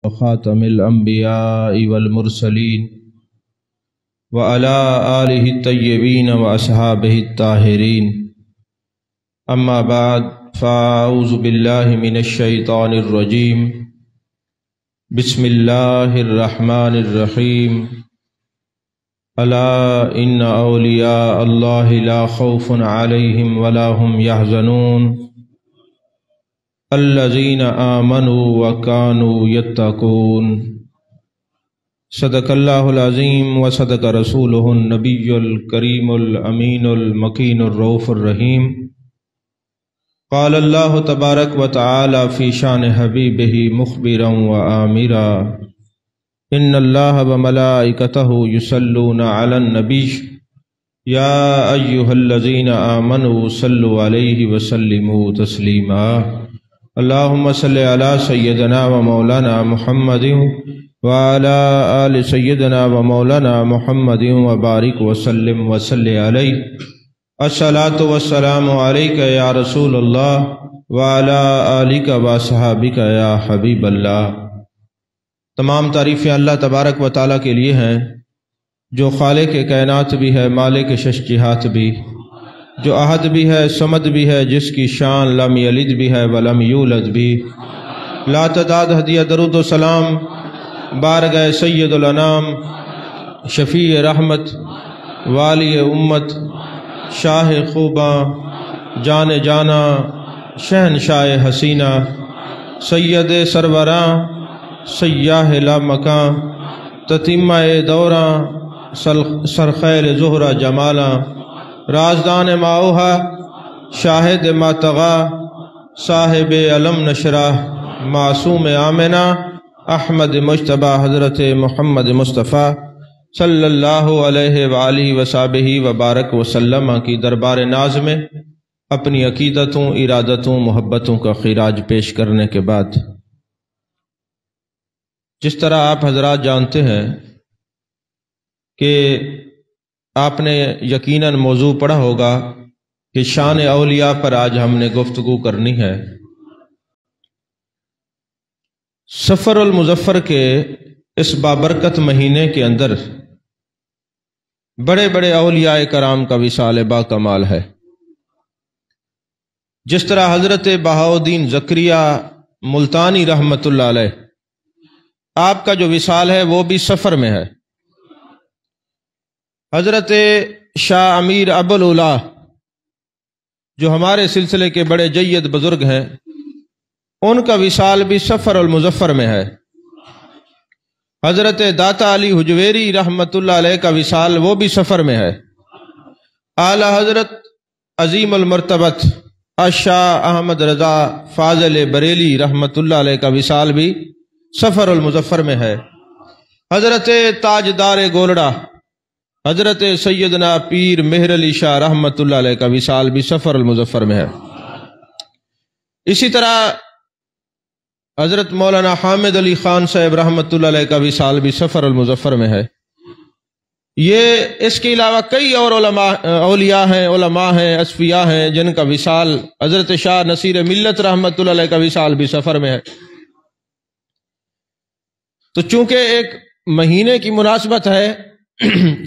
وخاتم الأنبياء والمرسلين وعلى آله الطيبين وأصحابه الطاهرين أما بعد فأعوذ بالله من الشيطان الرجيم بسم الله الرحمن الرحيم ألا إن أولياء الله لا خوف عليهم ولا هم يحزنون الذين آمنوا وكانوا يتقون صدق الله العظيم وصدق رسوله النبي الكريم الأمين المكين الرؤوف الرحيم قال الله تبارك وتعالى في شان حبيبه مخبرا وآمرا إن الله وملائكته يصلون على النبي يا أيها الذين آمنوا صلوا عليه وسلموا تسليما اللهم صل على سيدنا ومولانا محمد وعلى آل سيدنا ومولانا محمد وبارك وسلم وصل عليه الصلاة والسلام عليك يا رسول الله وعلى آلك وصحابك يا حبيب اللہ۔ تمام تعریفیں اللہ تبارک و تعالیٰ کے لیے ہیں جو خالق کائنات بھی ہے، مالک شش جہات بھی، جو احد بھی ہے، صمد بھی ہے، جس کی شان لم یلد بھی ہے ولم یولد بھی۔ لا تعداد ہدیہ درود و سلام بارگاہ سید الانام، شفیع رحمت، والی امت، شاہ خوباں، جان جانا، شہنشاہ حسینہ، سید سروراں، سیاہ لا مکاں، تتمہ دوراں، سرخیل زہرہ جمالاں، رازدان ماؤہا، شاہد ماتغا، صاحب علم نشرہ، معصوم آمنہ، احمد مجتبہ حضرت محمد مصطفیٰ صلی اللہ علیہ وآلہ وصحبہ وبارک وسلم کی دربار ناز میں اپنی عقیدتوں، ارادتوں، محبتوں کا خراج پیش کرنے کے بعد، جس طرح آپ حضرات جانتے ہیں کہ آپ نے یقیناً موضوع پڑھا ہوگا کہ شان اولیاء پر آج ہم نے گفتگو کرنی ہے۔ سفر المظفر کے اس بابرکت مہینے کے اندر بڑے بڑے اولیاء کرام کا وصال با کمال ہے۔ جس طرح حضرت بہاؤالدین زکریا ملتانی رحمۃ اللہ علیہ، آپ کا جو وصال ہے وہ بھی سفر میں ہے۔ حضرت شاہ امیر ابوالعلا جو ہمارے سلسلے کے بڑے جید بزرگ ہیں، ان کا وصال بھی سفر المظفر میں ہے۔ حضرت داتا علی حجویری رحمۃ اللہ علیہ کا وصال وہ بھی سفر میں ہے۔ اعلی حضرت عظیم المرتبت شاہ احمد رضا فاضل بریلی رحمۃ اللہ علیہ کا وصال بھی سفر المظفر میں ہے۔ حضرت تاجدار گولڑا حضرت سیدنا پیر مہر علی شاہ رحمۃ اللہ علیہ کا وصال بھی سفر المظفر میں ہے۔ اسی طرح حضرت مولانا حامد علی خان صاحب رحمۃ اللہ علیہ کا وصال بھی سفر المظفر میں ہے۔ یہ اس کے علاوہ کئی اور اولیاء ہیں، علماء ہیں، اصفیاء ہیں جن کا وصال، حضرت شاہ نصیر ملت رحمۃ اللہ علیہ کا وصال بھی سفر میں ہے۔ تو چونکہ ایک مہینے کی مناسبت ہے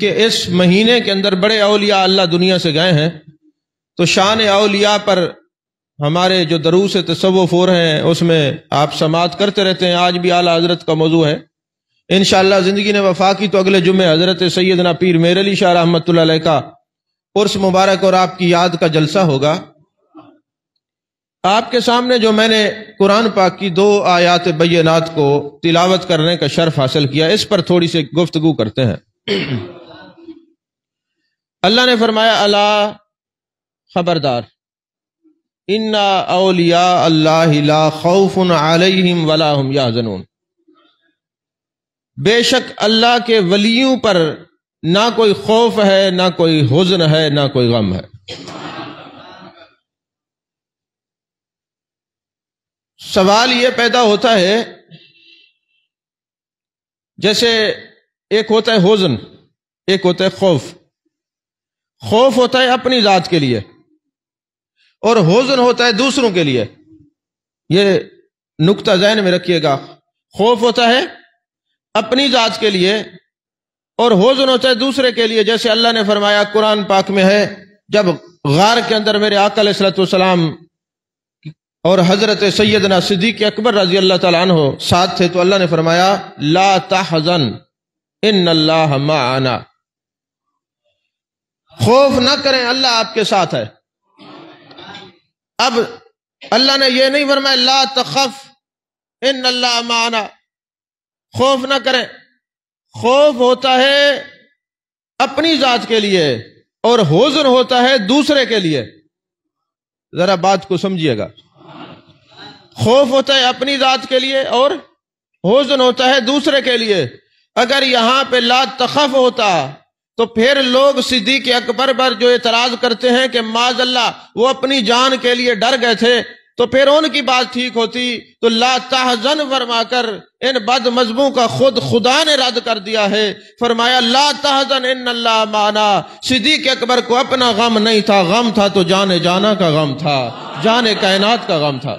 کہ اس مہینے کے اندر بڑے اولیاء اللہ دنیا سے گئے ہیں، تو شان اولیاء پر ہمارے جو دروس تصوف ہو رہے ہیں اس میں آپ سماعت کرتے رہتے ہیں۔ آج بھی اعلیٰ حضرت کا موضوع ہے، انشاءاللہ زندگی نے وفا کی تو اگلے جمعے حضرت سیدنا پیر مہر علی شاہ رحمۃ اللہ علیہ کا عرس مبارک اور آپ کی یاد کا جلسہ ہوگا۔ آپ کے سامنے جو میں نے قرآن پاک کی 2 آیات بینات کو تلاوت کرنے کا شرف حاصل کیا، اس پر تھوڑی سی گفتگو کرتے ہیں۔ اللہ نے فرمایا الا خبردار، ان اولیاء اللہ لا خوف علیہم ولا هم یحزنون، بے شک اللہ کے ولیوں پر نہ کوئی خوف ہے، نہ کوئی حزن ہے، نہ کوئی غم ہے۔ سوال یہ پیدا ہوتا ہے، جیسے ایک ہوتا ہے حزن، ایک ہوتا ہے خوف۔ خوف ہوتا ہے اپنی ذات کے لیے اور حزن ہوتا ہے دوسروں کے لیے۔ یہ نقطہ ذہن میں رکھیے گا۔ خوف ہوتا ہے اپنی ذات کے لیے اور حزن ہوتا ہے دوسرے کے لیے. جیسے اللہ نے فرمایا قرآن پاک میں ہے، جب غار کے اندر میرے آقا علیہ الصلوۃ والسلام اور حضرت سیدنا صدیق اکبر رضی اللہ تعالیٰ عنہ ساتھ تھے، تو اللہ نے فرمایا لا تحزن ان اللہ معنا، خوف نہ کریں اللہ آپ کے ساتھ ہے. اب اللہ نے یہ نہیں فرمایا لا تخف ان اللہ معنا، خوف نہ کریں. خوف ہوتا ہے اپنی ذات کے لیے اور حزن ہوتا ہے دوسرے کے لیے. ذرا بات کو سمجھیے گا. خوف ہوتا ہے اپنی ذات کے لیے اور حزن ہوتا ہے دوسرے کے لیے. اگر یہاں پہ لا تخف ہوتا تو پھر لوگ صدیق اکبر پر جو اعتراض کرتے ہیں کہ معاذ اللہ وہ اپنی جان کے لیے ڈر گئے تھے، تو پھر ان کی بات ٹھیک ہوتی. تو لا تحزن فرما کر ان بد مذہبوں کا خود خدا نے رد کر دیا ہے. فرمایا لا تحزن ان اللہ معنا. صدیق اکبر کو اپنا غم نہیں تھا، غم تھا تو جان جانا کا غم تھا، جان کائنات کا غم تھا.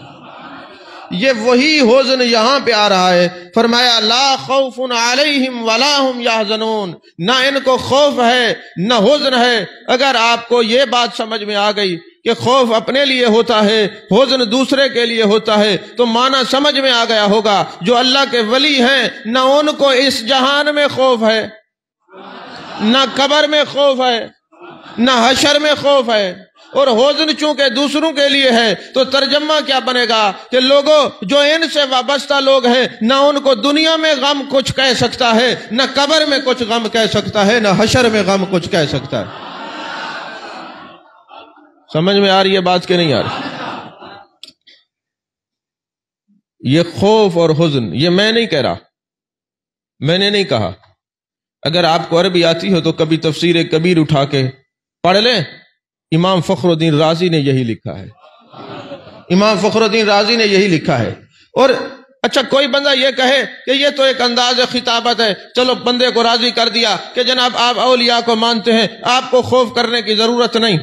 یہ وہی حزن یہاں پہ آ رہا ہے. فرمایا لا خوف علیہم ولا هم یحزنون، نہ ان کو خوف ہے نہ حزن ہے. اگر آپ کو یہ بات سمجھ میں آ گئی کہ خوف اپنے لیے ہوتا ہے، حزن دوسرے کے لیے ہوتا ہے، تو معنی سمجھ میں آ گیا ہوگا جو اللہ کے ولی ہیں نہ ان کو اس جہان میں خوف ہے، نہ قبر میں خوف ہے، نہ حشر میں خوف ہے. اور حزن چونکہ دوسروں کے لیے ہے تو ترجمہ کیا بنے گا کہ لوگوں جو ان سے وابستہ لوگ ہیں نہ ان کو دنیا میں غم کچھ کہہ سکتا ہے، نہ قبر میں کچھ غم کہہ سکتا ہے، نہ حشر میں غم کچھ کہہ سکتا ہے. سمجھ میں آ رہی ہے بات کہ نہیں آ رہی؟ یہ خوف اور حزن یہ میں نہیں کہہ رہا، میں نے نہیں کہا. اگر آپ کو عربی آتی ہو تو کبھی تفسیر کبیر اٹھا کے پڑھ لیں. امام فخر الدین رازی نے یہی لکھا ہے، امام فخر الدین رازی نے یہی لکھا ہے. اور اچھا کوئی بندہ یہ کہے کہ یہ تو ایک انداز خطابت ہے، چلو بندے کو راضی کر دیا کہ جناب آپ اولیاء کو مانتے ہیں، آپ کو خوف کرنے کی ضرورت نہیں.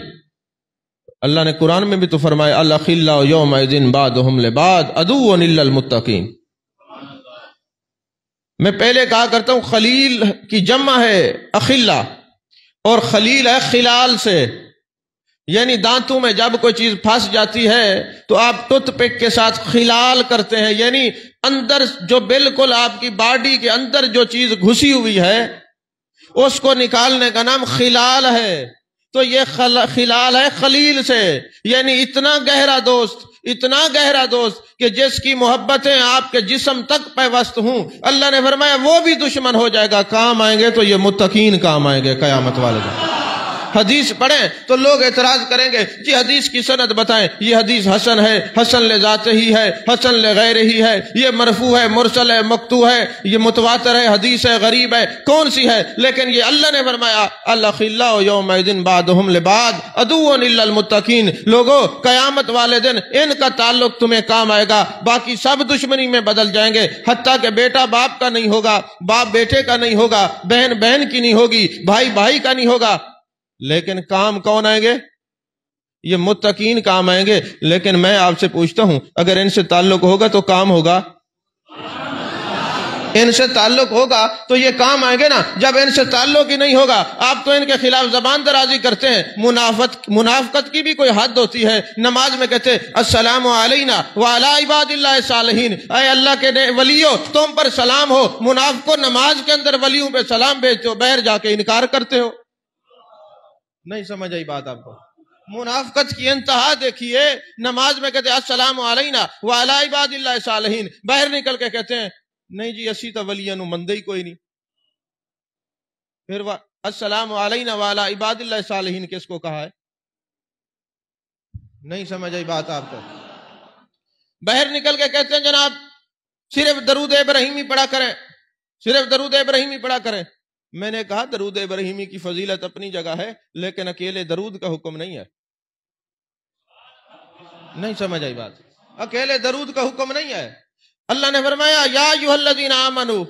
اللہ نے قرآن میں بھی تو فرمایا الاخلاء یومئذ بعضهم لبعض عدو الا المتقین. میں پہلے کہا کرتا ہوں خلیل کی جمع ہے اخلا، اور خلیل ہے خلال سے، یعنی دانتوں میں جب کوئی چیز پھنس جاتی ہے تو آپ ٹوتھ پک کے ساتھ خلال کرتے ہیں، یعنی اندر جو بالکل آپ کی باڈی کے اندر جو چیز گھسی ہوئی ہے اس کو نکالنے کا نام خلال ہے. تو یہ خلال ہے خلیل سے، یعنی اتنا گہرا دوست، اتنا گہرا دوست کہ جس کی محبتیں آپ کے جسم تک پیوست ہوں. اللہ نے فرمایا وہ بھی دشمن ہو جائے گا. کام آئیں گے تو یہ متقین کام آئیں گے قیامت والے دن. حدیث پڑھیں تو لوگ اعتراض کریں گے جی حدیث کی سند بتائیں، یہ حدیث حسن ہے، حسن لذات ہی ہے، حسن لغیر ہی ہے، یہ مرفوع ہے، مرسل ہے، مقطوع ہے، یہ متواتر ہے، حدیث ہے، غریب ہے، کون سی ہے؟ لیکن یہ اللہ نے فرمایا الاخلاء یومئذ بعضهم لبعض عدو الا المتقین. لوگوں قیامت والے دن ان کا تعلق تمہیں کام آئے گا، باقی سب دشمنی میں بدل جائیں گے. حتیٰ کہ بیٹا باپ کا نہیں ہوگا، باپ بیٹے کا نہیں ہوگا، بہن بہن کی نہیں ہوگی، بھائی بھائی کا نہیں ہوگا. لیکن کام کون آئیں گے؟ یہ متقین کام آئیں گے. لیکن میں آپ سے پوچھتا ہوں اگر ان سے تعلق ہوگا تو کام ہوگا، ان سے تعلق ہوگا تو یہ کام آئیں گے نا. جب ان سے تعلق ہی نہیں ہوگا آپ تو ان کے خلاف زبان درازی کرتے ہیں. منافقت کی بھی کوئی حد ہوتی ہے. نماز میں کہتے السلام علینا وعلی عباد اللہ الصالحین، اے اللہ کے ولیوں تم پر سلام ہو. منافقوں نماز کے اندر ولیوں پہ سلام بھیجتے ہو، باہر جا کے انکار کرتے ہو. نہیں سمجھ آئی بات آپ کو؟ منافقت کی انتہا دیکھیے. نماز میں کہتے ہیں السلام علینا وعلی عباد اللہ الصالحین، باہر نکل کے کہتے ہیں نہیں جی اسی تو ولیاں نو مندے ہی کوئی نہیں. پھر السلام علینا وعلی عباد اللہ الصالحین کس کو کہا ہے؟ نہیں سمجھ آئی بات آپ کو؟ باہر نکل کے کہتے ہیں جناب صرف درود ابراہیمی پڑھا کریں، صرف درود ابراہیمی پڑھا کریں. میں نے کہا درود ابراہیمی کی فضیلت اپنی جگہ ہے، لیکن اکیلے درود کا حکم نہیں ہے. نہیں سمجھ آئی بات؟ اکیلے درود کا حکم نہیں ہے. اللہ نے فرمایا یا ایھا الذین آمنوا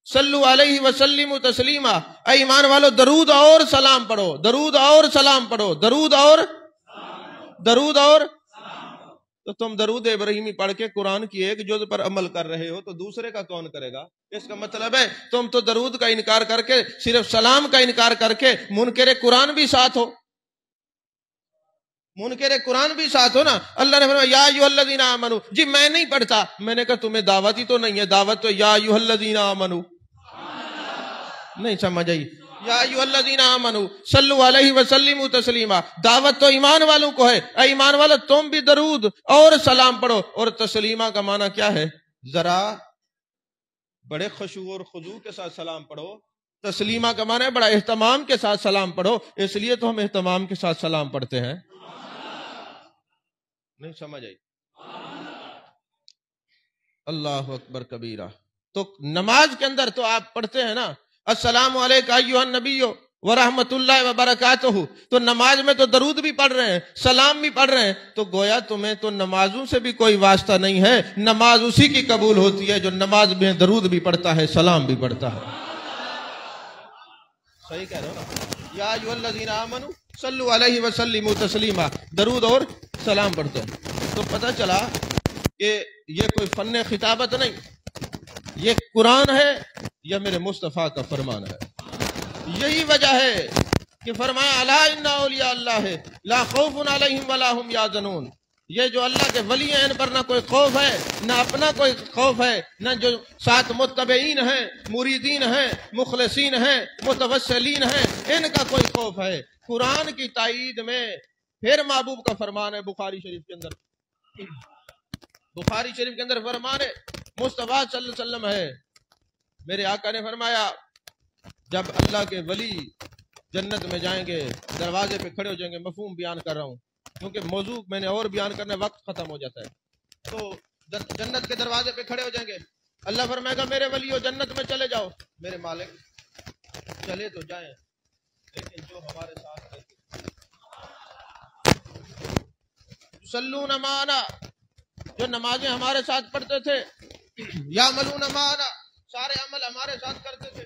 صلوا علیہ وسلموا تسلیما، اے ایمان والو درود اور سلام پڑھو، درود اور سلام پڑھو، درود اور تو تم درود ابراہیمی پڑھ کے قرآن کی ایک جز پر عمل کر رہے ہو تو دوسرے کا کون کرے گا؟ اس کا مطلب ہے تم تو درود کا انکار کر کے، صرف سلام کا انکار کر کے منکر قرآن بھی ساتھ ہو، منکر قرآن بھی ساتھ ہو نا۔ اللہ نے فرمایا یا ایھا الذین آمنو، جی میں نہیں پڑھتا، میں نے کہا تمہیں دعوت ہی تو نہیں ہے، دعوت تو یا ایھا الذین آمنو، نہیں سمجھ آئی؟ یا ایھا الذین آمنو صلوا علیہ وسلموا تسلیما، دعوت تو ایمان والوں کو ہے۔ اے ایمان والو تم بھی درود اور سلام پڑھو، اور تسلیمہ کا معنی کیا ہے؟ ذرا بڑے خشوع اور خضوع کے ساتھ سلام پڑھو۔ تسلیمہ کا معنی ہے بڑا اہتمام کے ساتھ سلام پڑھو، اس لیے تو ہم اہتمام کے ساتھ سلام پڑھتے ہیں، نہیں سمجھ آئی؟ اللہ اکبر کبیرہ۔ تو نماز کے اندر تو آپ پڑھتے ہیں نا السلام علیکم ایھا النبی ورحمۃ اللہ وبرکاتہ، تو نماز میں تو درود بھی پڑھ رہے ہیں، سلام بھی پڑھ رہے ہیں، تو گویا تمہیں تو نمازوں سے بھی کوئی واسطہ نہیں ہے، نماز اسی کی قبول ہوتی ہے جو نماز میں درود بھی پڑھتا ہے، سلام بھی پڑھتا ہے۔ صحیح کہہ رہے ہو نا؟ یا ایھا الذین آمنوا صلوا علیہ وسلموا تسلیما، درود اور سلام پڑھتے ہیں۔ تو پتہ چلا کہ یہ کوئی فن خطابت نہیں، یہ قرآن ہے یا میرے مصطفیٰ کا فرمان ہے۔ یہی وجہ ہے کہ فرمایا الا ان اولیاء اللہ لا خوف علیہم ولا هم یحزنون، یہ جو اللہ کے ولی ہیں ان پر نہ کوئی خوف ہے، نہ اپنا کوئی خوف ہے، نہ جو ساتھ متبعین ہیں، مریدین ہیں، مخلصین ہیں، متوسلین ہیں، ان کا کوئی خوف ہے۔ قرآن کی تائید میں پھر محبوب کا فرمان ہے بخاری شریف کے اندر، بخاری شریف کے اندر فرمان ہے مصطفیٰ صلی اللہ علیہ وسلم ہے، میرے آقا نے فرمایا جب اللہ کے ولی جنت میں جائیں گے دروازے پہ کھڑے ہو جائیں گے، مفہوم بیان کر رہا ہوں کیونکہ موضوع میں نے اور بیان کرنے وقت ختم ہو جاتا ہے، تو جنت کے دروازے پہ کھڑے ہو جائیں گے، اللہ فرمائے گا میرے ولیو جنت میں چلے جاؤ، میرے مالک چلے تو جائیں لیکن جو ہمارے ساتھ رہتے یصلون معنا، جو نمازیں ہمارے ساتھ پڑھتے تھے، یعملون معنا، سارے عمل ہمارے ساتھ کرتے تھے،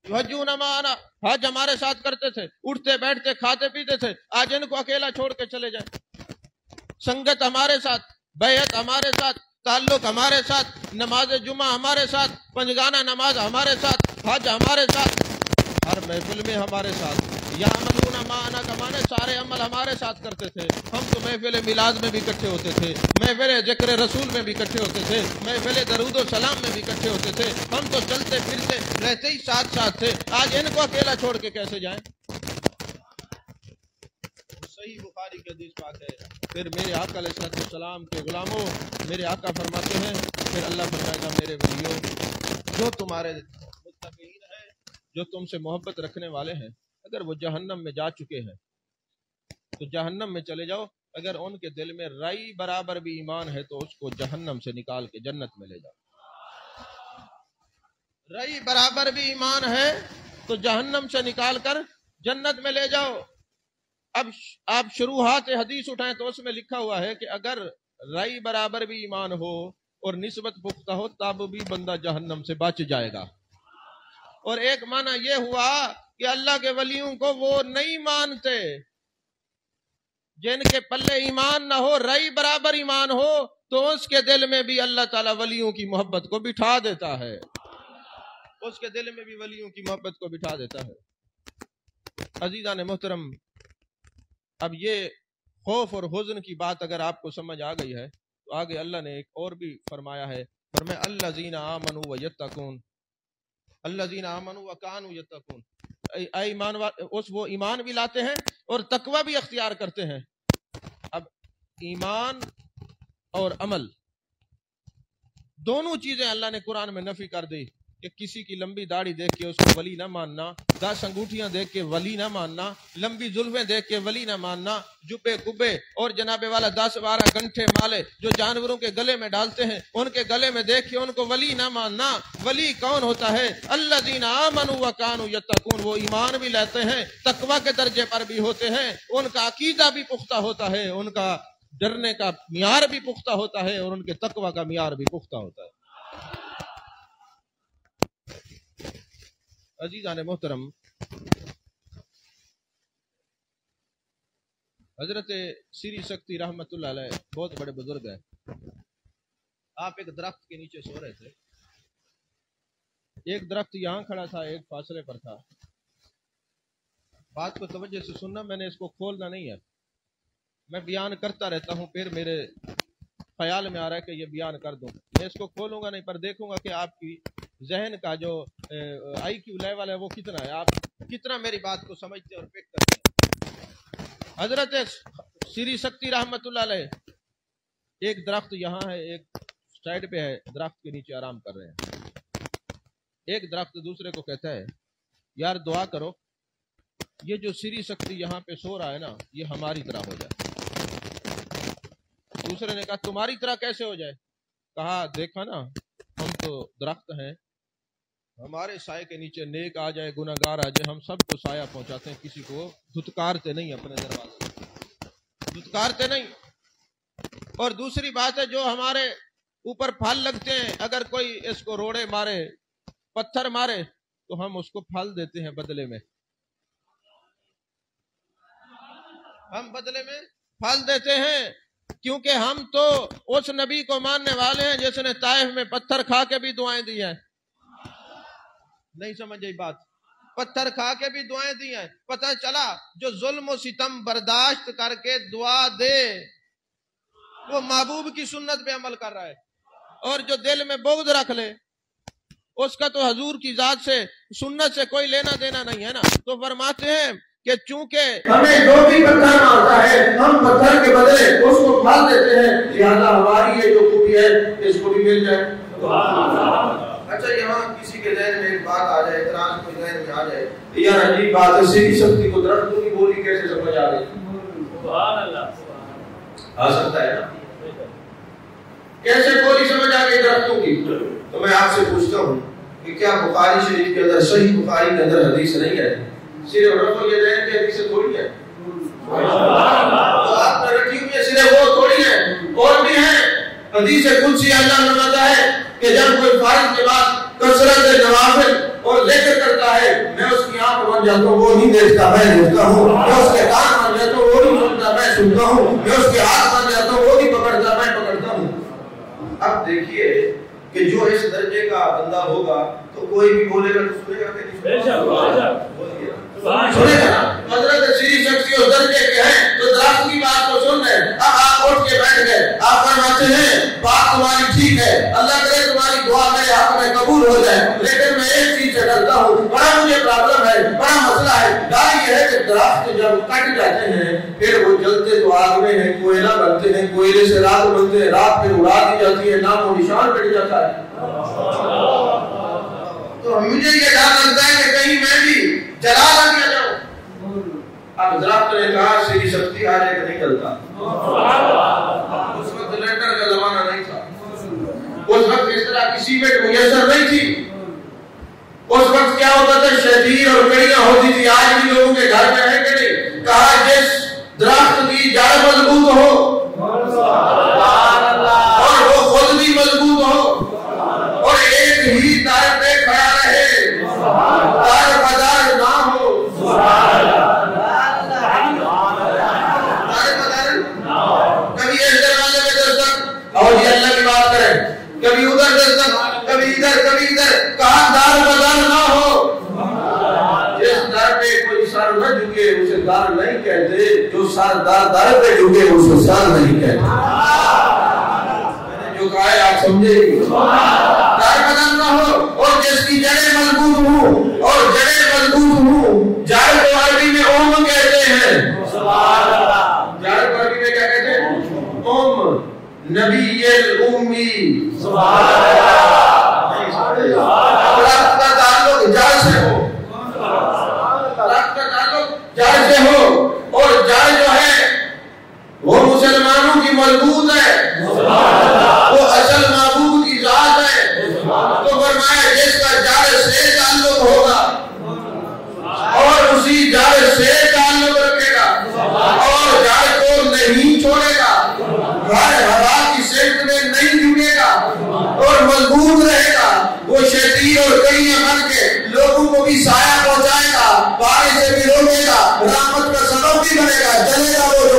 یحجون معنا، حج ہمارے ساتھ کرتے تھے، اٹھتے بیٹھتے کھاتے پیتے تھے، آج ان کو اکیلا چھوڑ کے چلے جائیں، سنگت ہمارے ساتھ، بیعت ہمارے ساتھ، تعلق ہمارے ساتھ، نماز جمعہ ہمارے ساتھ، پنجگانہ نماز ہمارے ساتھ، حج ہمارے ساتھ، ہر محفل میں ہمارے ساتھ، یعملون معنا کا معنی سارے عمل ہمارے ساتھ کرتے تھے، ہم تو محفل میلاد میں بھی اکٹھے ہوتے تھے، محفل ذکر رسول میں بھی اکٹھے ہوتے تھے، محفل درود و سلام میں بھی اکٹھے ہوتے تھے، ہم تو چلتے پھرتے رہتے ہی ساتھ ساتھ تھے، آج ان کو اکیلا چھوڑ کے کیسے جائیں؟ صحیح بخاری کی حدیث پاک ہے۔ پھر میرے آقا علیہ السلام کے غلاموں، میرے آقا فرماتے ہیں پھر اللہ فرمائے گا میرے ولیوں جو تمہارے متقین ہیں، جو تم سے محبت رکھنے والے ہیں، اگر وہ جہنم میں جا چکے ہیں تو جہنم میں چلے جاؤ، اگر ان کے دل میں رائی برابر بھی ایمان ہے تو اس کو جہنم سے نکال کے جنت میں لے جاؤ، رائی برابر بھی ایمان ہے تو جہنم سے نکال کر جنت میں لے جاؤ۔ اب آپ شروحات حدیث اٹھائیں تو اس میں لکھا ہوا ہے کہ اگر رائی برابر بھی ایمان ہو اور نسبت پختہ ہو تب بھی بندہ جہنم سے بچ جائے گا، اور ایک معنی یہ ہوا کہ اللہ کے ولیوں کو وہ نہیں مانتے جن کے پلے ایمان نہ ہو، رائی برابر ایمان ہو تو اس کے دل میں بھی اللہ تعالیٰ ولیوں کی محبت کو بٹھا دیتا ہے، اس کے دل میں بھی ولیوں کی محبت کو بٹھا دیتا ہے۔ عزیزان محترم، اب یہ خوف اور حزن کی بات اگر آپ کو سمجھ آ گئی ہے تو آگے اللہ نے ایک اور بھی فرمایا ہے، فرمایا الذین آمنوا ویتقون، الذین آمنوا وکانوا یتقون، ایمان وہ ایمان بھی لاتے ہیں اور تقوی بھی اختیار کرتے ہیں۔ اب ایمان اور عمل دونوں چیزیں اللہ نے قرآن میں نفی کر دی کہ کسی کی لمبی داڑھی دیکھ کے اس کو ولی نہ ماننا، 10 انگوٹھیاں دیکھ کے ولی نہ ماننا، لمبی زلفیں دیکھ کے ولی نہ ماننا، جبے کبے اور جناب والا 10-12 گنٹھے مالے جو جانوروں کے گلے میں ڈالتے ہیں ان کے گلے میں دیکھ کے ان کو ولی نہ ماننا۔ ولی کون ہوتا ہے؟ الذین آمنوا وکانوا یتقون، وہ ایمان بھی لیتے ہیں، تقوی کے درجے پر بھی ہوتے ہیں، ان کا عقیدہ بھی پختہ ہوتا ہے، ان کا ڈرنے کا معیار بھی پختہ ہوتا ہے اور ان کے تقوی کا معیار بھی پختہ ہوتا ہے۔ عزیزان محترم، حضرت سری سکتی رحمت اللہ علیہ بہت بڑے بزرگ ہیں. آپ ایک درخت کے نیچے سو رہے تھے. ایک درخت یہاں کھڑا تھا، ایک فاصلے پر تھا. بات کو توجہ سے سننا، میں نے اس کو کھولنا نہیں ہے، میں بیان کرتا رہتا ہوں، پھر میرے خیال میں آ رہا ہے کہ یہ بیان کر دوں. میں اس کو کھولوں گا نہیں، پر دیکھوں گا کہ آپ کی ذہن کا جو آئی کیو لیول ہے وہ کتنا ہے، آپ کتنا میری بات کو سمجھتے اور پک کرتے ہیں. حضرت سری سکتی رحمت اللہ علیہ ایک درخت یہاں ہے، ایک سائڈ پہ ہے، درخت کے نیچے آرام کر رہے ہیں. ایک درخت دوسرے کو کہتا ہے یار دعا کرو یہ جو سری سکتی یہاں پہ سو رہا ہے نا یہ ہماری طرح ہو جائے. دوسرے نے کہا تمہاری طرح کیسے ہو جائے؟ کہا دیکھا نا ہم تو درخت ہیں، ہمارے سائے کے نیچے نیک آ جائے گناہگار آ جائے ہم سب کو سایہ پہنچاتے ہیں، کسی کو دھتکارتے نہیں، اپنے دروازے دھتکارتے نہیں. اور دوسری بات ہے جو ہمارے اوپر پھل لگتے ہیں، اگر کوئی اس کو روڑے مارے پتھر مارے تو ہم اس کو پھل دیتے ہیں بدلے میں، ہم بدلے میں پھل دیتے ہیں، کیونکہ ہم تو اس نبی کو ماننے والے ہیں جس نے طائف میں پتھر کھا کے بھی دعائیں دی ہیں. نہیں سمجھ آئی بات؟ پتھر کھا کے بھی دعائیں دی ہیں. پتہ چلا جو ظلم و ستم برداشت کر کے دعا دے وہ محبوب کی سنت پہ عمل کر رہا ہے، اور جو دل میں بغض رکھ لے اس کا تو حضور کی ذات سے سنت سے کوئی لینا دینا نہیں ہے نا. تو فرماتے ہیں کہ چونکہ ہمیں جو بھی پتھر مارتا ہے ہم پتھر کے بدلے اس کو پھل دیتے ہیں، لہذا ہماری یہ جو خوبی ہے اس کو بھی مل جائے. اچھا یہاں کسی کے ذہن میں ایک بات آ جائے، اعتراض کوئی ذہن میں آ جائے، یار عجیب بات ہے سری سکتی کو درختوں کی بولی کیسے سمجھ آ گئی؟ سبحان اللہ، آ سکتا ہے نا، کیسے بولی سمجھ آ گئی درختوں کی؟ تو میں آپ سے پوچھتا ہوں کہ کیا بخاری شریف کے اندر، صحیح بخاری کے اندر حدیث نہیں ہے صرف رفع الیدین کی حدیث تھوڑی ہے؟ تو آپ نے رکھی ہوئی ہے صرف وہ تھوڑی ہے، اور بھی ہے. حدیث قدسی اللہ فرماتا ہے کہ جب کوئی فارغ کے بعد کثرت نوافل اور ذکر کرتا ہے میں اس کی آنکھ بن جاتا ہوں، وہ نہیں دیکھتا میں دیکھتا ہوں، میں اس کے کان بن جاتا ہوں، وہ نہیں سنتا میں سنتا ہوں، میں اس کے ہاتھ بن جاتا ہوں، وہ نہیں پکڑتا میں پکڑتا ہوں. اب دیکھیے کہ جو اس درجے کا بندہ ہوگا تو کوئی بھی بولے گا تو سنے گا کہ نہیں سنے گا نا. حضرت سری سکتی اس درجے کے ہیں تو درخت کی بات کو سن رہے ہیں. اب آپ اٹھ کے بیٹھ گئے، آپ فرماتے ہیں بات تمہاری ٹھیک ہے، اللہ کرے تمہاری دعا میرے حق میں قبول ہو جائے، لیکن میں ایک چیز سے ڈرتا ہوں، بڑا مجھے پرابلم ہے، بڑا مسئلہ ہے. ڈر یہ ہے کہ درخت جب کٹ جاتے ہیں پھر وہ جلتے تو آگ میں ہیں، کوئلہ بنتے ہیں، کوئلے سے رات بنتے ہیں، رات پھر اڑا دی جاتی ہے، نام و نشان مٹ جاتا ہے. تو مجھے یہ ڈر لگتا ہے کہ کہیں میں بھی جلا نہ دیا جاؤں. اب درخت نے کہا سری سکتی آج ایک نہیں چلتا. اس وقت لینڈر کا زمانہ نہیں تھا، اس وقت اس طرح کی سیمنٹ میسر نہیں تھی، اس وقت کیا ہوتا تھا شتیر اور کڑیاں ہوتی تھی. آج بھی لوگوں کے گھر میں ہے کہ نہیں؟ کہا جس درخت کی جڑ مضبوط ہو اور وہ خود بھی مضبوط ہو اور ایک ہی در پہ کھڑا رہے، در بدر نہ ہو، کبھی اس دروازے میں دستک اور یہ اللہ کی بات کریں، کبھی ادھر دستک، کبھی ادھر کبھی ادھر، کہاں در بدر نہ ہو. جس در پہ کوئی سر نہ جھکے اسے در نہیں کہتے، جو سر در پہ جھکے اسے سر نہیں کہتے. میں نے جو کہا ہے آپ سمجھے گی. در بدر نہ ہو اور جس کی جڑیں مضبوط ہوں، اور جڑیں مضبوط ہوں، جڑ کو عربی میں اوم کہتے ہیں. جڑ کو عربی میں کیا کہتے ہیں؟ اوم، نبی الامی. سبحان اللہ. درخت کا تعلق جڑ سے ہو، درخت کا تعلق جڑ سے ہو، اور جڑ جو ہے وہ مسلمانوں کی مضبوط ہے، وہ اصل معبود کی ذات ہے. تو فرمایا جس کا جڑ سے تعلق ہوگا اور اسی جڑ سے تعلق رکھے گا اور جڑ کو نہیں چھوڑے گا، ہر ہوا کی سمت میں نہیں جھکے گا اور مضبوط رہے گا، وہ شتیر اور کڑیاں بن کے لوگوں کو بھی سایہ پہنچائے گا، بارش سے بھی روکے گا، رحمت کا سبب بھی بنے گا، چلے گا وہ جو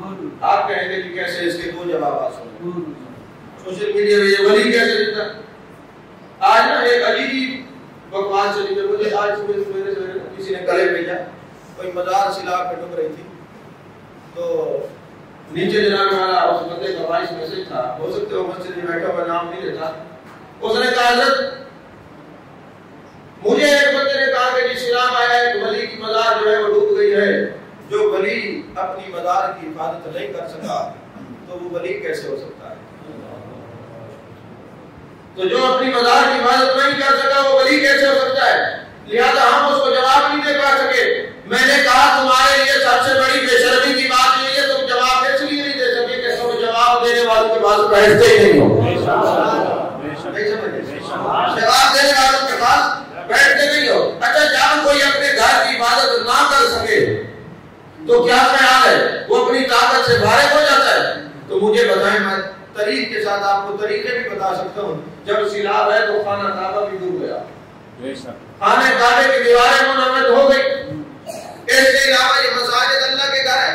آپ کہیں گے کہ کیسے اس کے دو جوابات سنیں. سوشل میڈیا پہ یہ ولی کیسے زندہ. آج نا ایک عجیب بکواس چلی ہے. مجھے آج سویرے کسی نے کلے بھیجا, کوئی مزار سیلاب میں ڈوب رہی تھی, تو نیچے جناب والا اس بندے کا وائس میسج تھا, ہو سکتے ہو مسجد میں بیٹھا ہوا نام نہیں لیتا. اس نے کہا حضرت مجھے ایک بندے نے کہا کہ جی سیلاب آیا ہے, ایک ولی کی مزار جو ہے وہ ڈوب گئی ہے. جو ولی اپنی مزار کی حفاظت نہیں کر سکا تو وہ ولی کیسے ہو سکتا ہے؟ تو جو اپنی مزار کی حفاظت نہیں کر سکا وہ ولی کیسے ہو سکتا ہے؟ لہذا ہم اس کو جواب نہیں دے پا سکے. میں نے کہا تمہارے لیے سب سے بڑی بے شرمی کی بات یہ ہے تم جواب اس لیے نہیں دے سکے کہ تم جواب دینے والوں کے پاس بیٹھتے ہی نہیں ہو. جواب دینے والوں کے پاس بیٹھتے نہیں ہو. اچھا جب کوئی اپنے گھر کی حفاظت نہ کر سکے تو کیا خیال ہے, وہ اپنی طاقت سے فارغ ہو جاتا ہے؟ تو مجھے بتائیں, میں طریق کے ساتھ آپ کو طریقے بھی بتا سکتا ہوں. جب سیلاب ہے تو خانہ کعبہ بھی ڈوب گیا, خانہ کعبے کی دیواریں منہدم ہو گئی. اس کے علاوہ یہ مساجد اللہ کے گھر ہے,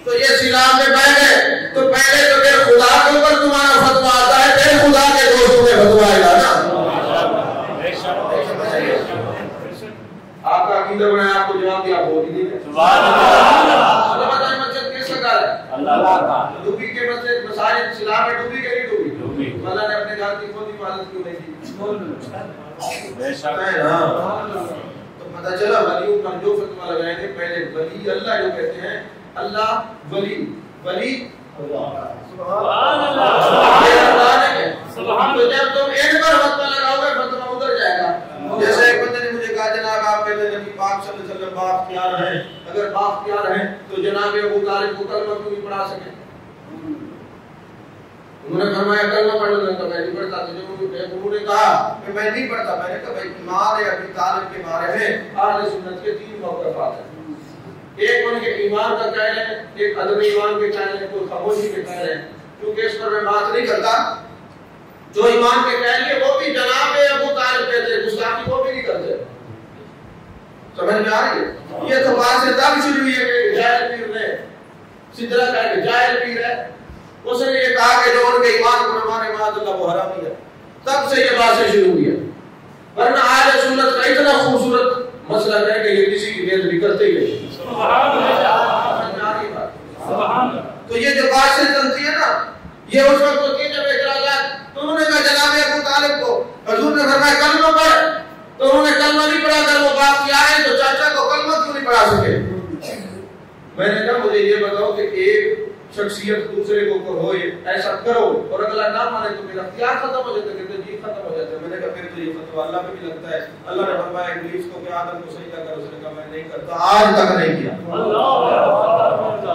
تو یہ سیلاب میں بہ گئے تو پہلے تو پھر خدا کے اوپر تمہارا فتویٰ آتا ہے, پھر خدا کے دوستوں میں فتویٰ آئے گا نا. آپ کا عقیدہ بنایا, آپ کو جواب دیا, آپ بول ہی نہیں. سبحان اللہ. بتائیں مسجد کس کا ہے؟ اللہ کا. ڈوبی کے مسجد مساجد سیلاب میں ڈوبی کہ نہیں ڈوبی؟ اللہ نے اپنے گھر کی خود حفاظت کیوں نہیں کی؟ بے شک ہے نا. تو پتہ چلا ولیوں پر جو فتویٰ لگائیں گے, پہلے ولی اللہ جو کہتے ہیں, اللہ ولی ولی سبحان اللہ. تو جب تم ان پر فتویٰ لگاؤ گے فتویٰ ادھر جائے گا. جیسے ایک بندے نے مجھے کہا جناب آپ کہتے ہیں نبی پاک صلی اللہ علیہ وسلم بااختیار ہیں, اگر بااختیار ہیں تو جناب ابو طالب کو کلمہ کیوں نہیں پڑھا سکے؟ انہوں نے فرمایا کلمہ پڑھ لوں تو میں نہیں پڑھتا. تو جب انہوں نے کہا کہ میں نہیں پڑھتا, میں نے کہا بھائی ایمان ہے ابی طالب کے بارے میں اہل سنت کے 3 موقفات ہیں. ایک ان کے ایمان کا قائل ہے, ایک عدم ایمان کے قائل ہے, کوئی خاموشی کے قائل ہے. کیونکہ اس پر میں بات نہیں کرتا. جو ایمان کے قائل ہے وہ بھی جناب ابو طالب کہتے ہیں, گستاخی وہ بھی نہیں کرتے. سمجھ میں آ رہی ہے؟ یہ تو بات سے تب شروع ہوئی ہے کہ جاہل پیر نے سدرا کہا کہ جاہل پیر ہے, اس نے یہ کہا کہ جو ان کے ایمان کو ہمارے معاذ اللہ وہ حرامی ہے. تب سے یہ بات سے شروع ہوئی ہے. ورنہ اہل سنت کا اتنا خوبصورت مسئلہ ہے کہ یہ کسی کی بےعزتی کرتے ہی نہیں. سبحان اللہ. سبحان اللہ. تو یہ جو بات سے چلتی ہے نا, یہ اس وقت ہوتی ہے جب اعتراضات. تو انہوں نے کہا جناب ابو طالب کو حضور نے فرمایا کلمہ پڑھ, تو انہوں نے کلمہ نہیں پڑھا. اگر وہ بات کیا ہے تو چاچا کو کلمہ کیوں نہیں پڑھا سکے؟ میں نے کہا مجھے یہ بتاؤ کہ ایک شخصیت دوسرے کو کہو ایسا کرو اور اگلا نہ مانے تو میرا اختیار ختم ہو جاتا ہے, کہتے جی ختم ہو جاتا ہے. میں نے کہا پھر تو یہ فتویٰ اللہ پہ بھی لگتا ہے. اللہ نے فرمایا ابلیس کو کہ آدم کو سجدہ کر, اس نے کہا میں نہیں کرتا, آج تک نہیں کیا.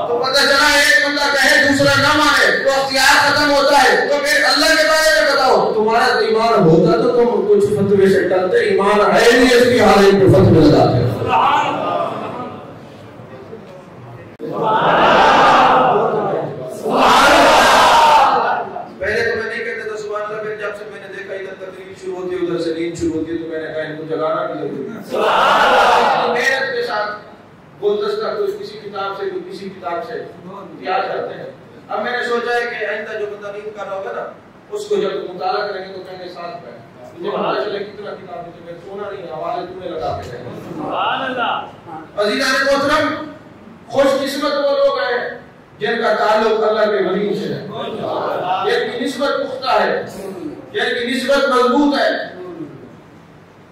تو پتہ چلا ایک بندہ کہے دوسرا نہ مانے تو اختیار ختم ہوتا ہے. تو پھر اللہ کے بارے میں بتاؤ, تمہارا ایمان ہوتا تو تم کچھ فتوے سے ٹلتے, ایمان ہے نہیں اس کی حالت پہ فتوے لگاتے. پہلے تو میں نہیں کہتا تھا سبحان اللہ, پھر جب سے میں نے دیکھا ادھر تقریر شروع ہوتی ہے ادھر سے نیند شروع ہوتی ہے تو میں نے کہا ان کو جگانا بھی ضروری ہے. سبحان اللہ. محنت کے ساتھ گلدستہ کوئی کسی کتاب سے کوئی کسی کتاب سے تیار کرتے ہیں. اب میں نے سوچا ہے کہ آئندہ جو بندہ نیند کر رہا ہوگا نا, اس کو جب مطالعہ کریں گے تو کہیں گے ساتھ میں مجھے پتا چلے کتنا کتاب ہے, میں سونا نہیں, حوالے تمہیں لگا کے رہیں. سبحان اللہ. عزیزان محترم, خوش قسمت وہ لوگ ہیں جن کا تعلق اللہ کے ولیوں سے ہے, جن کی نسبت پختہ ہے, جن کی نسبت مضبوط ہے,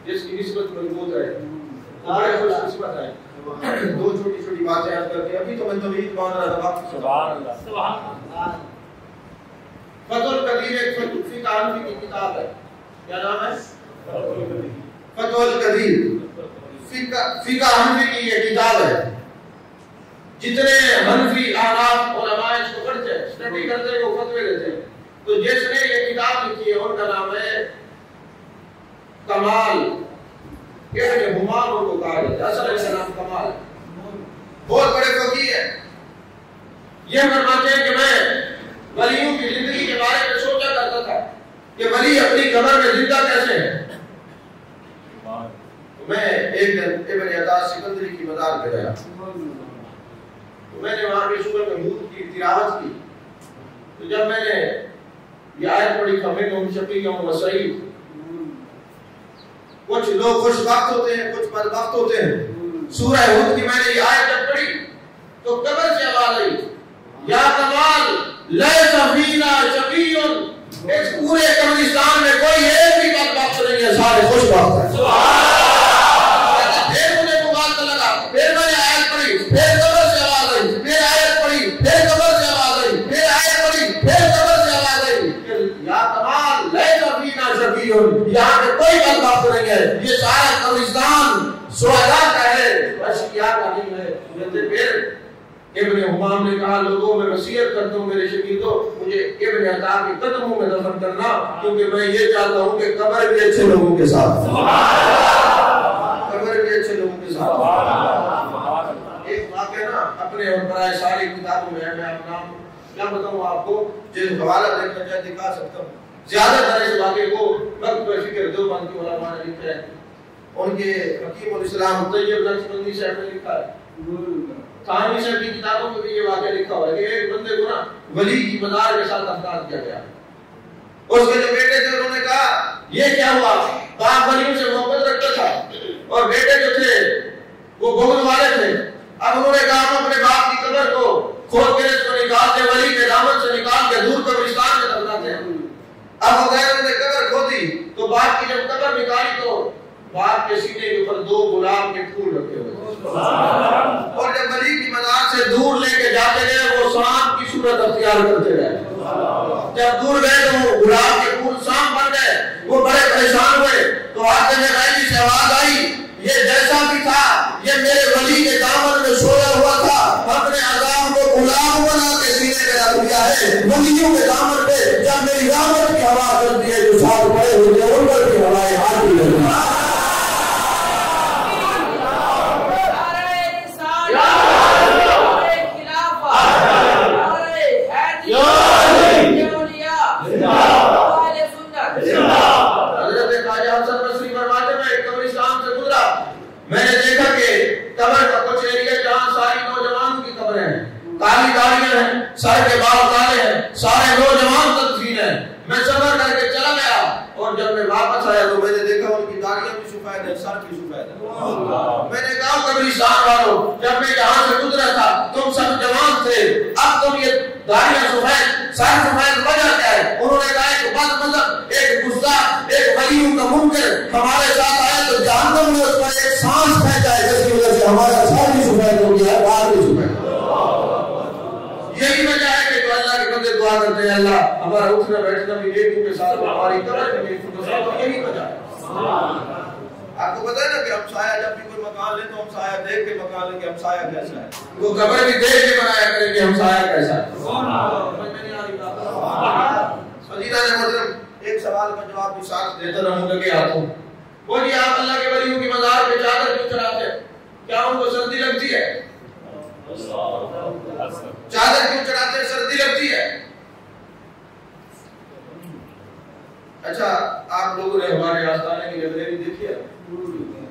جس کی نسبت مضبوط ہے, بڑے خوش قسمت ہیں. دو چھوٹی چھوٹی باتیں یاد کر کے ابھی تو میں توحید مان رہا تھا. سبحان اللہ. سبحان اللہ. فتح القدیر ایک فقہ حنفی کی کتاب ہے. کیا نام ہے؟ فتح القدیر. فقہ حنفی کی یہ کتاب ہے. جتنے حنفی احناف علماء اس کو پڑھتے ہیں, اسٹڈی کرتے ہیں, وہ فتوے دیتے ہیں. تو جس نے یہ کتاب لکھی ہے ان کا نام ہے کمال ابن حمام, ان کو کہا جاتا ہے. اصل اس کا نام کمال ہے. بہت بڑے فقیہ ہیں. یہ فرماتے ہیں کہ میں ولیوں کی زندگی کے بارے میں سوچا کرتا تھا کہ ولی اپنی قبر میں زندہ کیسے ہے. میں ایک دن ابن عطا سکندری کی مزار پہ گیا. تو میں نے وہاں پہ سورۃ ہود کی تلاوت کی، تو جب میں نے یہ آیت پڑھی فَمِنْهُمْ شَقِيٌّ وَسَعِيدٌ، کچھ لوگ خوش بخت ہوتے ہیں، کچھ بدبخت ہوتے ہیں۔ سورہ ہود کی میں نے یہ آیت جب پڑھی تو قبر سے آواز آئی، یا کمال لیس فینا شقی، اس پورے قبرستان میں کوئی ایک بھی بدبخت نہیں ہے، سارے خوش بخت ہیں۔ پھر مجھے مبارک لگا، پھر میں نے آیت پڑھی، پھر قبر سے آواز آئی، پھر آیت پڑھی، پھر قبر سے آواز آئی، پھر آیت پڑھی، پھر قبر سے آواز آئی، یا کمال لیس فینا شقی، یہاں پہ کوئی بدبخت نہیں ہے، یہ سارا قبرستان شہداء کا ہے، اشقیاء کا نہیں ہے۔ پھر ابن حمام نے کہا لوگوں میں وصیت کرتا ہوں میرے شگیردوں مجھے ابن عطا کے قدموں میں دفن کرنا، کیونکہ میں یہ چاہتا ہوں کہ قبر بھی اچھے لوگوں کے ساتھ، قبر بھی اچھے لوگوں کے ساتھ۔ ایک واقعہ نا اپنے اور برائے ساری کتابوں میں ہے، میں اپنا کیا بتاؤں آپ کو، جس حوالہ دیکھنا چاہے دکھا سکتا ہوں۔ زیادہ تر اس واقعے کو وقت پر فکر دیوبند کے علماء نے لکھا ہے، ان کے حکیم الاسلام طیب نقشبندی صاحب نے لکھا ہے، ثانوی صاحب کی کتابوں میں بھی یہ واقعہ لکھا ہوا ہے کہ ایک بندے کو نا ولی کی مزار کے ساتھ افطار کیا گیا، اس کے جو بیٹے تھے انہوں نے کہا یہ کیا ہوا، باپ ولیوں سے محبت رکھتا تھا اور بیٹے جو تھے وہ بغض والے تھے، اب انہوں نے کہا ہم اپنے باپ کی قبر کو کھود کے اس کو نکالتے، ولی کے دامن سے نکال کے دور قبرستان میں دفناتے ہیں۔ اب انہوں نے قبر کھودی تو باپ کی جب قبر نکالی تو باپ کے سینے کے اوپر 2 گلاب کے پھول رکھے ہوئے تھے، اور جب ولی کی مزار سے دور لے کے جاتے گئے وہ سانپ کی صورت اختیار کرتے رہے، جب دور گئے تو وہ گلاب کے پھول سانپ بن گئے، وہ بڑے پریشان ہوئے، تو آتے میں غیبی سے آواز آئی یہ جیسا بھی تھا یہ میرے ولی کے دامن میں سویا ہوا تھا، اپنے عذاب کو گلاب بنا کے سینے میں رکھ دیا ہے، ولیوں کے دامن پہ جب میری رحمت کی ہوا چلتی ہے جو ساتھ پڑے ہوتے ہیں ان پر کی ہوائیں آتی ہیں۔ میں نے دیکھا کہ قبر کا کچھ ایریا جہاں ساری نوجوانوں کی قبریں ہیں، کالی داڑیاں ہیں، سر کے بال کالے ہیں، سارے نوجوان تدفین ہیں، میں سفر کر کے چلا گیا اور جب میں واپس آیا تو میں نے دیکھا ان کی داڑیاں بھی سفید ہیں، سر بھی سفید ہے۔ میں نے کہا قبرستان والوں جب میں یہاں سے گزرا تھا تم سب جوان تھے، اب تم یہ داڑیاں سفید سر سفید وجہ کیا ہے؟ انہوں نے کہا ایک بد مذہب، ایک گستاخ، ایک ولیوں کا منکر ہمارے ساتھ آیا تو جہنم میں اس پر ایک سانس پھینکا ہے جس کی وجہ سے ہمارا سر بھی سفید ہو گیا ہے، بال بھی سفید۔ یہی وجہ ہے کہ جو اللہ کے بندے دعا کرتے ہیں اللہ ہمارا اٹھنا بیٹھنا بھی نیکیوں کے ساتھ، ہماری قبر بھی نیکیوں کے ساتھ، یہی وجہ ہے۔ آپ کو پتہ ہے نا کہ ہمسایہ جب بھی کوئی مکان لے تو ہمسایہ دیکھ کے مکان لیں کہ ہمسایہ کیسا ہے، وہ قبر بھی دیکھ کے بنایا کریں کہ ہمسایہ کیسا ہے۔ عزیزان محترم ایک سوال کا جواب بھی ساتھ دیتا رہوں لگے ہاتھوں، بولیے آپ اللہ کے ولیوں کی مزار پہ چادر کیوں چڑھاتے ہیں؟ کیا ان کو سردی لگتی ہے؟ چادر کیوں چڑھاتے ہیں؟ سردی لگتی ہے؟ اچھا آپ لوگوں نے ہمارے آستانے کی لائبریری دیکھی ہے؟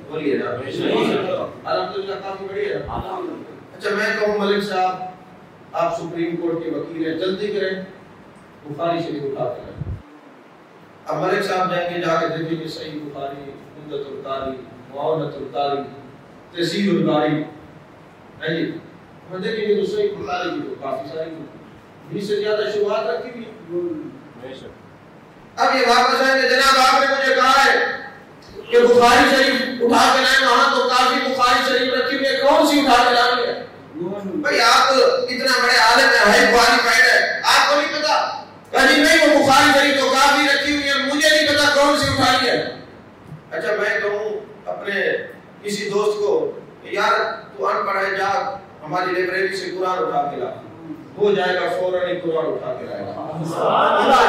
بولیے نا، الحمدللہ کافی بڑی ہے۔ اچھا میں کہوں ملک صاحب آپ سپریم کورٹ کے وکیل ہیں، جلدی کریں بخاری شریف اٹھا کے لائیں۔ اب ملک صاحب جائیں گے جا کے دیکھیں گے صحیح بخاری، عمدۃ القاری، معاونۃ القاری، تحصیل القاری، ہے جی میں دیکھیں گے تو صحیح بخاری کی تو کافی ساری 20 سے زیادہ شبہات رکھی ہوئی۔ اب یہ واپس آئیں گے جناب آپ نے مجھے کہا ہے کہ بخاری شریف اٹھا کے لائیں، وہاں تو کافی بخاری شریف رکھی ہوئی ہے، کون سی اٹھا کے لانی ہے؟ بھائی آپ اتنا بڑے عالم ہیں، ہائی کوالیفائڈ ہے، آپ کو نہیں پتا؟ کہیں نہیں وہ بخاری شریف تو کافی رکھی ہوئی ہے، مجھے نہیں پتا کون سی اٹھانی ہے۔ اچھا میں کہوں اپنے کسی دوست کو یار تو ان پڑھ ہے، جا ہماری لائبریری سے قرآن اٹھا کے لا، وہ جائے گا فوراً ہی قرآن اٹھا کے لائے گا۔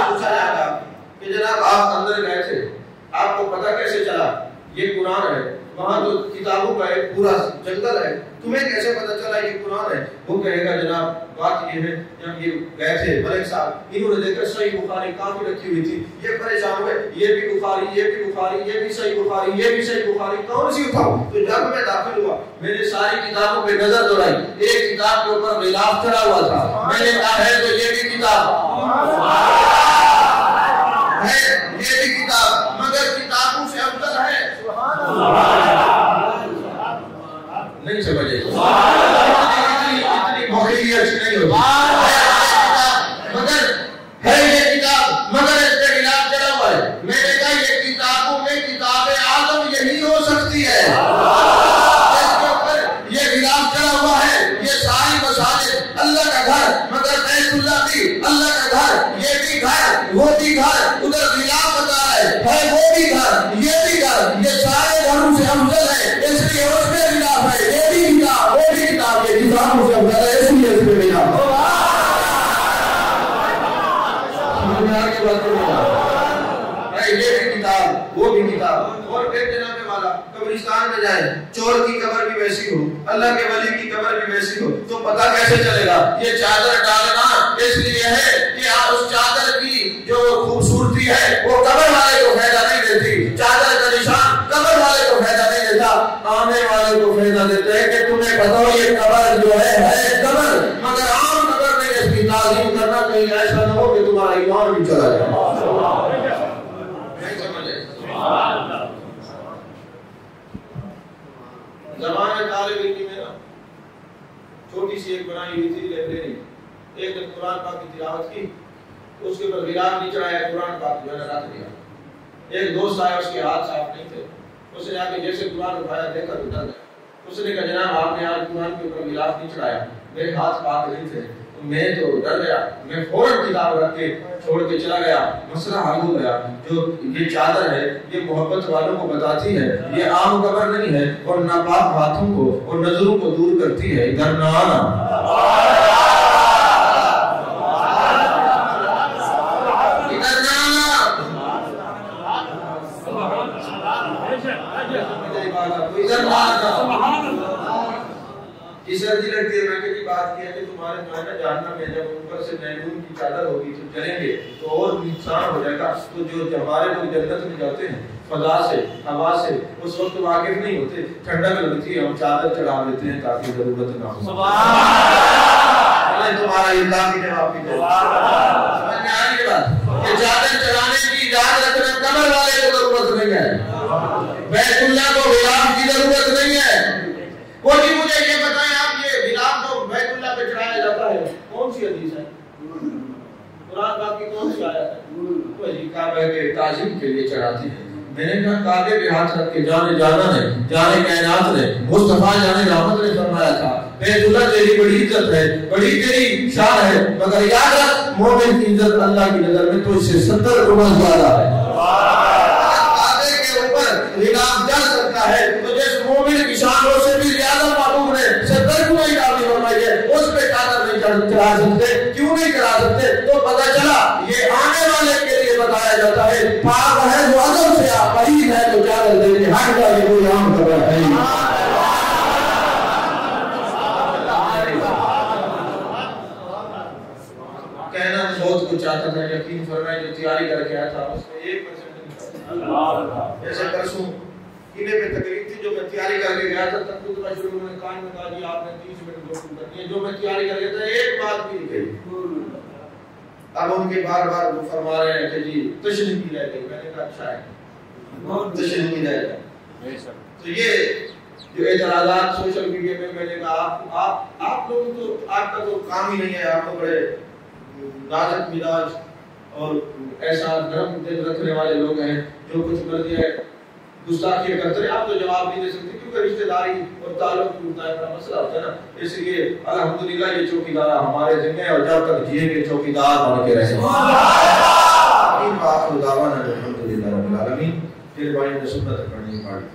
پوچھا جائے گا کہ جناب آپ اندر گئے تھے، آپ کو پتہ کیسے چلا؟ یہ قرآن ہے، وہاں تو کتابوں کا ایک پورا جنگل ہے، تمہیں کیسے پتہ چلا یہ قرآن ہے؟ وہ کہے گا جناب بات یہ ہے، جب یہ گئے تھے ملک صاحب، انہوں نے دیکھا صحیح بخاری کافی رکھی ہوئی تھی، یہ پریشان ہوئے، یہ بھی بخاری، یہ بھی بخاری، یہ بھی صحیح بخاری، یہ بھی صحیح بخاری، کون سی اٹھاؤ؟ تو جب میں داخل ہوا میں نے ساری کتابوں پہ نظر دوڑائی، ایک کتاب کے اوپر غلاف چڑھا ہوا تھا، میں نے کہا ہے تو یہ بھی کتاب ہے، یہ بھی کتاب، مگر کتابوں سے افضل ہے، نہیں سمجھے؟ اتنی بخیلی اچھی نہیں ہوتی، مگر ہے یہ کتاب، مگر اس پہ غلاف چڑھا ہوا ہے، میں نے کہا یہ کتابوں میں کتاب اعظم یہی ہو سکتی ہے، اس کے اوپر یہ غلاف چڑھا ہوا ہے، یہ ساری مساجد اللہ کا گھر، مگر بیت اللہ بھی اللہ کا گھر، یہ بھی گھر وہ بھی گھر، ادھر غلاف بتا ہے وہ بھی گھر یہ بھی گھر، یہ سارے گھروں سے افضل ہے، اس لیے اس میں غلاف ہے، یہ بھی کتاب وہ بھی کتاب، یہ کتابوں سے افضل ہے، اس لیے اس میں غلاف ہے۔ یہ بھی کتاب وہ بھی کتاب، اور پھر جناب والا قبرستان میں جائیں، چور کی قبر بھی ویسی ہو، اللہ کے ولی کی قبر بھی ویسی ہو، تو پتہ کیسے چلے گا؟ یہ چادر ڈالنا اس لیے ہے کہ آپ اس چادر کی جو خوبصورتی ہے وہ قبر والے کو فائدہ نہیں دیتی، چادر کا نشان قبر والے کو فائدہ نہیں دیتا، آنے والے کو فائدہ دیتے ہیں کہ تمہیں بتاؤ یہ قبر جو ہے قبر، مگر عام قبر نہیں، اس کی تعظیم کرنا کہیں ایسا نہ ہو کہ تمہارا ایمان بھی چلا جائے۔ زمانے طالب علمی میں نا چھوٹی سی ایک بنائی ہوئی تھی لائبریری، ایک دن قرآن پاک کی تلاوت کی، اس کے اوپر غلاف نہیں چڑھایا، قرآن پاک جو ہے نا رکھ دیا، ایک دوست آیا اس کے ہاتھ صاف نہیں تھے، اس نے آ کے جیسے قرآن اٹھایا دیکھا تو ڈر گیا، اس نے کہا جناب آپ نے آج قرآن کے اوپر غلاف نہیں چڑھایا، میرے ہاتھ پاک نہیں تھے، میں تو ڈر گیا، میں فوراً کتاب رکھ کے چھوڑ کے چلا گیا، مسئلہ حل ہو گیا، جو یہ چادر ہے یہ محبت والوں کو بتاتی ہے، یہ عام قبر نہیں ہے، اور ناپاک ہاتھوں کو اور نظروں کو دور کرتی ہے، ادھر نہ آنا، ادھر نہ آنا، ادھر نہ آنا۔ اس سردی لگتی ہے، میں کہتی بات کیا کہ تمہارے معنی جاننا میں جب اوپر سے نیلون کی چادر ہوگی تو چلیں گے تو اور نقصان ہو جائے گا، تو جو ہمارے لوگ جنت میں جاتے ہیں فضا سے ہوا سے اس وقت واقف نہیں ہوتے، ٹھنڈک لگتی ہے، ہم چادر چڑھا دیتے ہیں تاکہ ضرورت نہ ہو۔ سبحان تمہارا اللہ کی جواب کی سمجھ میں آ رہی ہے بات؟ یہ چادر چڑھانے کی یاد رکھنا قبر والے کو ضرورت نہیں ہے، بیت اللہ کو غلاف کی ضرورت نہیں ہے۔ کوئی مجھے یہ بتائیں آپ یہ غلاف کو بیت اللہ پہ چڑھایا جاتا ہے کون سی حدیث ہے؟ قرآن پاک کی کون سی آیت ہے؟ وہ جی کعبہ کے تعظیم کے لیے چڑھاتی ہے۔ میں نے کہا کعبے پہ ہاتھ رکھ کے جانے جانا نے جانے کائنات نے مصطفیٰ جانے رحمت نے فرمایا تھا بیت اللہ تیری بڑی عزت ہے، بڑی تیری شان ہے، مگر یاد رکھ مومن کی عزت اللہ کی نظر میں تو اس سے 70 گنا زیادہ ہے۔ کعبے کے اوپر غلاف جل سکتا ہے تو جس مومن کی شان اس سے بھی زیادہ معلوم ہے، 70 گنا ہی کافی فرمائی ہے، اس پہ چادر نہیں چڑھا سکتے، کیوں نہیں چڑھا سکتے؟ تو پتہ چلا یہ آنے والے کے لیے بتایا جاتا ہے، پاک ہے جو عدم سے آپ قریب ہے تو چادر دے کے ہٹ جائے کوئی عام خبر ہے۔ کہنا بہت کچھ آتا تھا، یقین فرمائے جو تیاری کر کے آیا تھا اس میں 1% نہیں، جیسے پرسوں قلعے پہ تقریب تھی جو میں تیاری کر کے گیا تھا، تب خطبہ شروع میں کان میں کہا جی آپ نے 30 منٹ گفتگو کرنی ہے، جو میں تیاری کر گیا تھا ایک بات بھی نہیں کہی۔ اب ان کے بار بار وہ فرما رہے ہیں کہ جی تشریح کی رہ گئی، میں نے کہا اچھا ہے تشریح کی رہ گئی۔ تو یہ جو اعتراضات سوشل میڈیا میں میں نے کہا آپ لوگ تو آپ کا تو کام ہی نہیں ہے، آپ کو بڑے نازک مزاج اور ایسا نرم دل رکھنے والے لوگ ہیں، جو کچھ مرضی ہے گستاخیاں کرتے ہیں، آپ تو جواب نہیں دے سکتے کیونکہ رشتہ داری اور تعلق ٹوٹتا ہے، بڑا مسئلہ ہوتا ہے نا، اس لیے الحمدللہ یہ چوکیدار ہمارے ذمہ ہے اور جب تک جیئیں گے چوکیدار بن کے رہیں گے۔ آمین وآخر دعوانا الحمدللہ رب العالمین۔ پھر بھائی نے سنت پڑھنی پڑی۔